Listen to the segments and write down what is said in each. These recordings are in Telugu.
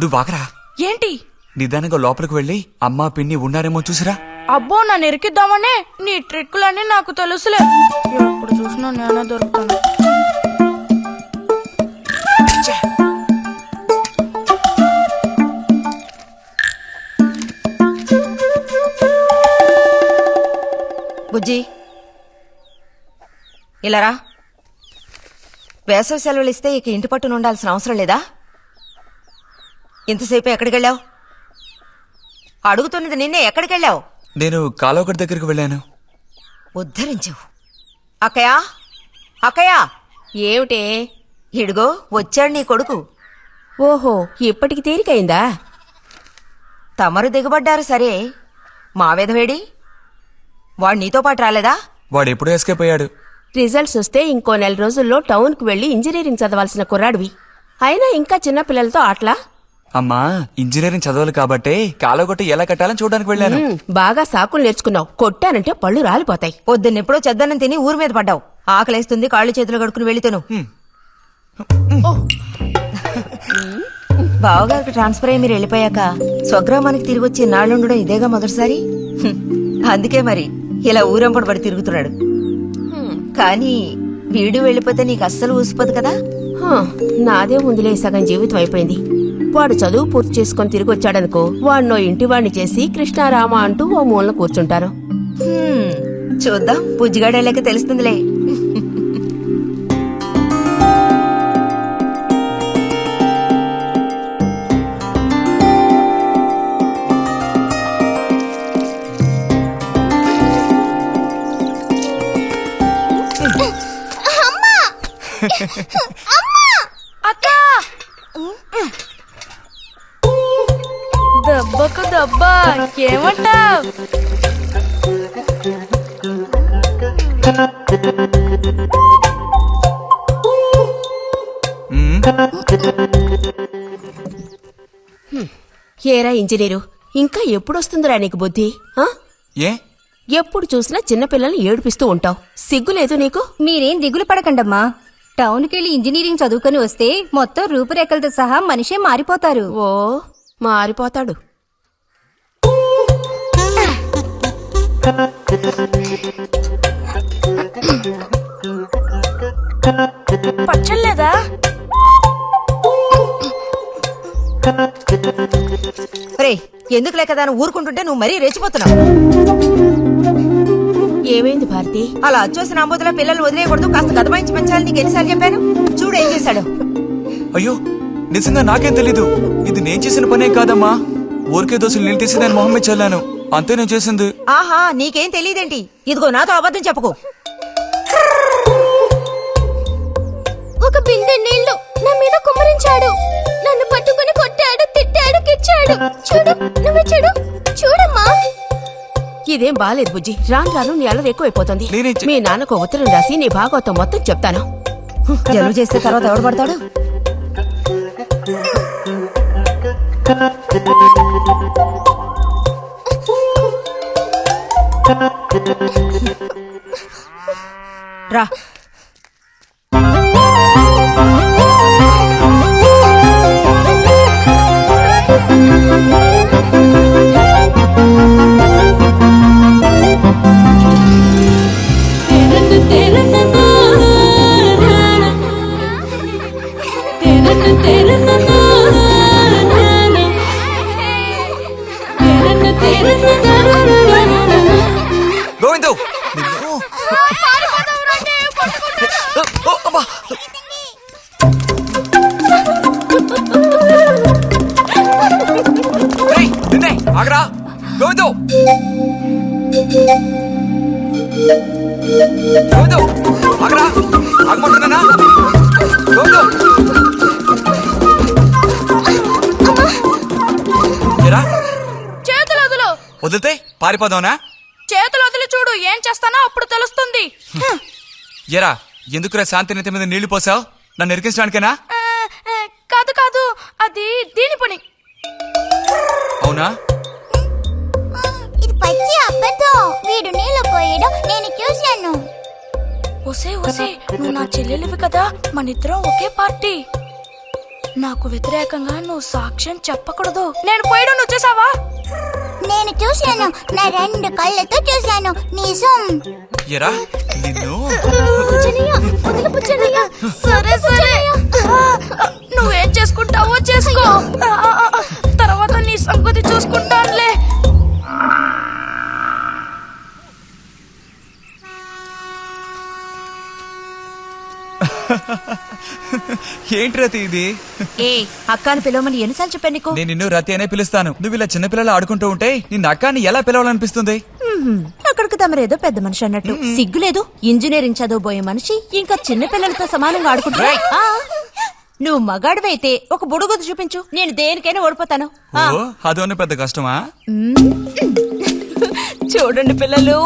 నువ్వు వాకరా. ఏంటి? నిదానంగా లోపలికి వెళ్ళి అమ్మా పిన్ని ఉన్నారేమో చూసిరా. అబ్బో, నన్ను ఎరికిద్దామనే నీ ట్రిక్కులన్నీ నాకు తెలుసులే. ఎప్పుడు చూసినా నేనే దొరుకుతాను. బుజ్జి, ఇలారా. వేసవి సెలవులు ఇస్తే ఇక ఇంటి పట్టున ఉండాల్సిన అవసరం లేదా? ఇంతసేపు ఎక్కడికెళ్ళావు? అడుగుతున్నది నిన్నే. ఎక్కడికెళ్ళావు? నేను కాలువగడ్డ దగ్గరికి వెళ్ళాను. ఉద్ధరించావు. అక్కయ్యా, అక్కయ్యా. ఏమిటే? ఇడుగో వచ్చాడు నీ కొడుకు. ఓహో, ఇప్పటికి తేలికైందా? తమరు దిగబడ్డారు సరే, మా విధవేడి వాడు నీతో పాటు రాలేదా? వాడు ఎప్పుడో ఎస్కేప్ అయ్యాడు. రిజల్ట్స్ వస్తే ఇంకో 4 రోజుల్లో టౌన్కు వెళ్లి ఇంజనీరింగ్ చదవాల్సిన కుర్రాడివి. అయినా ఇంకా చిన్న పిల్లలతో ఆటలా? అమ్మా, ఇంజనీరింగ్ చదవాలి కాబట్టే కాలువగొట్ట ఎలా కట్టాలని చూడడానికి వెళ్ళాను. బాగా సాకులు నేర్చుకున్నావు. కొట్టానంటే పళ్ళు రాలిపోతాయి. పొద్దున్నెప్పుడో చెద్దన్నం తిని ఊరి మీద పడ్డావు. ఆకలేస్తుంది, కాళ్ళు చేతులు కడుక్కుని వెళ్ళితేను. బావగారికి ట్రాన్స్ఫర్ అయ్యి మీరు వెళ్ళిపోయాక స్వగ్రామానికి తిరిగి వచ్చి నాళ్ళుండడం ఇదేగా మొదటిసారి. అందుకే మరి ఇలా ఊరంపడి పడి తిరుగుతున్నాడు. కానీ వీడు వెళ్ళిపోతే నీకు అస్సలు ఊసిపోదు కదా. నాదే ముందులే సగం జీవితం అయిపోయింది. వాడు చదువు పూర్తి చేసుకుని తిరిగి వచ్చాడనుకో, వాడినో ఇంటివాణ్ణి చేసి కృష్ణారామ అంటూ ఓ మూలన కూర్చుంటారు. చూద్దాం, బుజ్జిగాడేలేక తెలుస్తుందిలే. అక్క, దెబ్బకు దెబ్బ ఏమంటావ్? ఏరా ఇంజనీరు, ఇంకా ఎప్పుడొస్తుందిరా నీకు బుద్ధి? ఏ ఎప్పుడు చూసినా చిన్నపిల్లల్ని ఏడిపిస్తూ ఉంటావు. సిగ్గులేదు నీకు? మీరేం దిగులు పడకండమ్మా. టౌన్కెళ్ళి ఇంజనీరింగ్ చదువుకొని వస్తే మొత్తం రూపురేఖలతో సహా మనిషే మారిపోతారు. ఓ, మారిపోతాడు. పచ్చలేదా? రే, ఎందుకు లేకదా ఊరుకుంటుంటే నువ్వు మరీ రెచ్చిపోతున్నావు. ఏమైంది భారతి? అలా అచ్చోసిన అంబోతులా పిల్లలు వదిలేయకూడదు, కాస్త కదమాయించి పెంచాలని నీకు ఎన్నిసార్లు చెప్పాను? చూడు ఏం చేశాడు. అయ్యో, నిజంగా నాకేం తెలీదు. ఇది నేను చేసిన పనేం కాదమ్మా. ఊరికే దోశలు నీళ్ళు తీసి నేను మొహం మీద చల్లాను, అంతే నేను చేసింది. ఆహా, నీకేం తెలియదేంటి? ఇదిగో నాతో అబద్ధం చెప్పుకో. ఒక బిందె నీళ్లు నా మీద కుమ్మరించాడు. నన్ను పట్టుకుని కొట్టాడు, తిట్టాడు, కిచ్చాడు. చూడు, నువ్వు చూడు, చూడమ్మా. ఇదేం బాలేదు బుజ్జి. రాను రాను నీ అల్లరి ఎక్కువైపోతుంది. నేనే మీ నాన్నకు ఉత్తరం రాసి నీ భాగవతం మొత్తం చెప్తాను. జలుబు చేస్తే తర్వాత ఎవడు పడతాడు? రా. గోవిందు, ఆగరా గోవిందు. గోవిందు, ఆగరా, ఆగమంటున్నానా? గోవిందు. ఏరా, చేతులు వదులు. వదిలితే పారిపోదావునా? చేతులు వదిలి చూడు, ఏం చేస్తానో అప్పుడు తెలుస్తుంది. ఎరా, ఎందుకురా శాంతి నెత్తి మీద నీళ్లు పోసావు? నన్ను ఎరికించడానికేనా? కాదు కాదు, అది దీని పని. అవునా? ఇది పచ్చి అబద్ధం. వీడు నీళ్ళు పోయడం నేను చూశాను. ఒసే ఒసే, నువ్వు నా చెల్లెలివి కదా, మనిద్దరం ఒకే పార్టీ. నాకు వ్యతిరేకంగా నువ్వు సాక్ష్యం చెప్పకూడదు. నేను పోయడం నువ్వు చేసావా? నేను చూశాను, నా 2 కళ్ళతో చూశాను. నిజం. ఎరా, నిన్ను సరే సరే, నువ్వేం చేసుకుంటావో చేసుకో. తర్వాత నీ సంగతి చూసుకుంటానులే. ఏంటి రతి ఇది? ఏ అక్కాని పిలవమని ఎన్నిసార్లు చెప్పాను నీకు? నేను నిన్ను రతి అనే పిలుస్తాను. నువ్వు ఇలా చిన్నపిల్లలు ఆడుకుంటూ ఉంటే నిన్న అక్కాని ఎలా పిలవాలనిపిస్తుంది? అక్కడికి తమరేదో పెద్ద మనిషి అన్నట్టు సిగ్గులేదు. ఇంజనీరింగ్ చదవబోయే మనిషి ఇంకా చిన్న పిల్లలతో సమానంగా ఆడుకుంటా. నువ్వు మగాడివైతే ఒక బుడుగుద్దు చూపించు, నేను దేనికైనా ఓడిపోతాను. ఓ, అదోని పెద్ద కష్టమా? చూడండి పిల్లలు,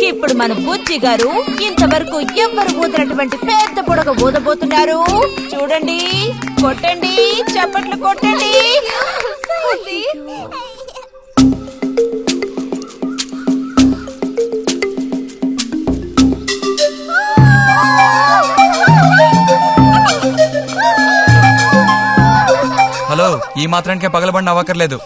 ఇప్పుడు మన బుజ్జి గారు ఇంతవరకు ఎవ్వరు ఊదినటువంటి పెద్ద బుడగ ఊదబోతున్నారు. చూడండి, కొట్టండి, చప్పట్లు కొట్టండి. హలో, ఈ మాత్రానికే పగలబడిన అవ్వకర్లేదు.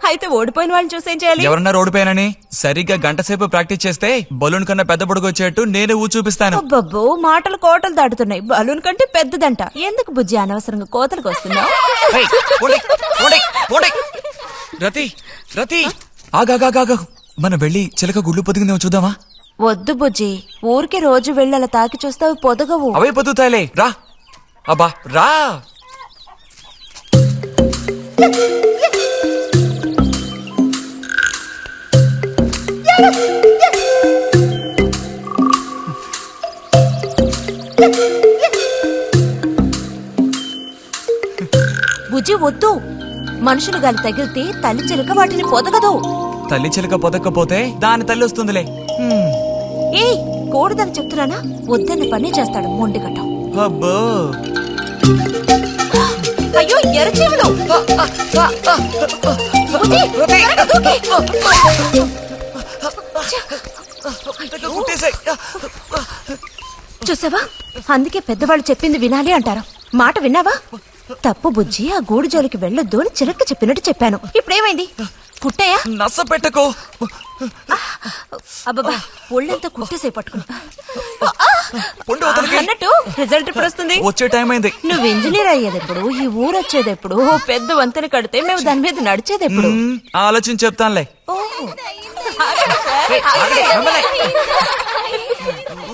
అయితే ఓడిపోయిన వాళ్ళని చూసేం చేయాలి? ఎవరన్నా ఓడిపోయానని సరిగ్గా గంట సేపు ప్రాక్టీస్ చేస్తే బలూన్ కన్నా పెద్ద పొడుగు వచ్చేట్టు నేనే ఊ చూపిస్తాను. అబ్బబ్బో, మాటలు కోటలు దాటుతున్నాయి. బలూన్ కంటే పెద్దదంట. ఎందుకు బుజ్జి అనవసరంగా కోతలకు వస్తున్నావు? ఏయ్, పోండి, పోండి, పోండి. రతి, రతి, ఆగాగాగా, మనం వెళ్ళి చిలక గుళ్ళు పొదిగిందేమో చూద్దామా? వద్దు బుజ్జి, ఊరికి రోజు వెళ్ళి అలా తాకి చూస్తావు, పొదగవు. అవే పొద్దుతాయిలే, రా. అబ్బా, రా. బుజ్జి వద్దు, మనుషులు గాలి తగిలితే తల్లి చిలుక వాటిని పొదగదు. తల్లి చిలక పొదక్కపోతే దాని తల్లి వస్తుందిలే. ఏయ్, కోడిదని చెప్తున్నానా? వద్దన్న పని చేస్తాడు మొండిగట్టం. అబ్బో, అయ్యో ఎర్రచీమలు! బుజ్జి, త్వరగా దూకి. కుట్టేసాయి. చూసావా, అందుకే పెద్దవాళ్ళు చెప్పింది వినాలి అంటారు. మాట విన్నావా? తప్పు బుజ్జి, ఆ గూడు జోలికి వెళ్ళొద్దు అని చిలక చెప్పినట్టు చెప్పాను. ఇప్పుడేమైంది? కుట్టాయా? నచ్చ పెట్టుకో. అబ్బబ్బా, ఒళ్ళంతా కుట్టేసే పట్టుకున్నా. పొండి వదలకి. అన్నట్టు రిజల్ట్ ఇప్పుడు వస్తుంది. వచ్చే టైం అయింది. నువ్వు ఇంజనీర్ అయ్యేది ఎప్పుడు? ఈ ఊరు వచ్చేది ఎప్పుడు? ఓ పెద్ద వంతెన కడితే మేము దాని మీద నడిచేది ఎప్పుడు? ఆలోచించి చెప్తానులే. ఓ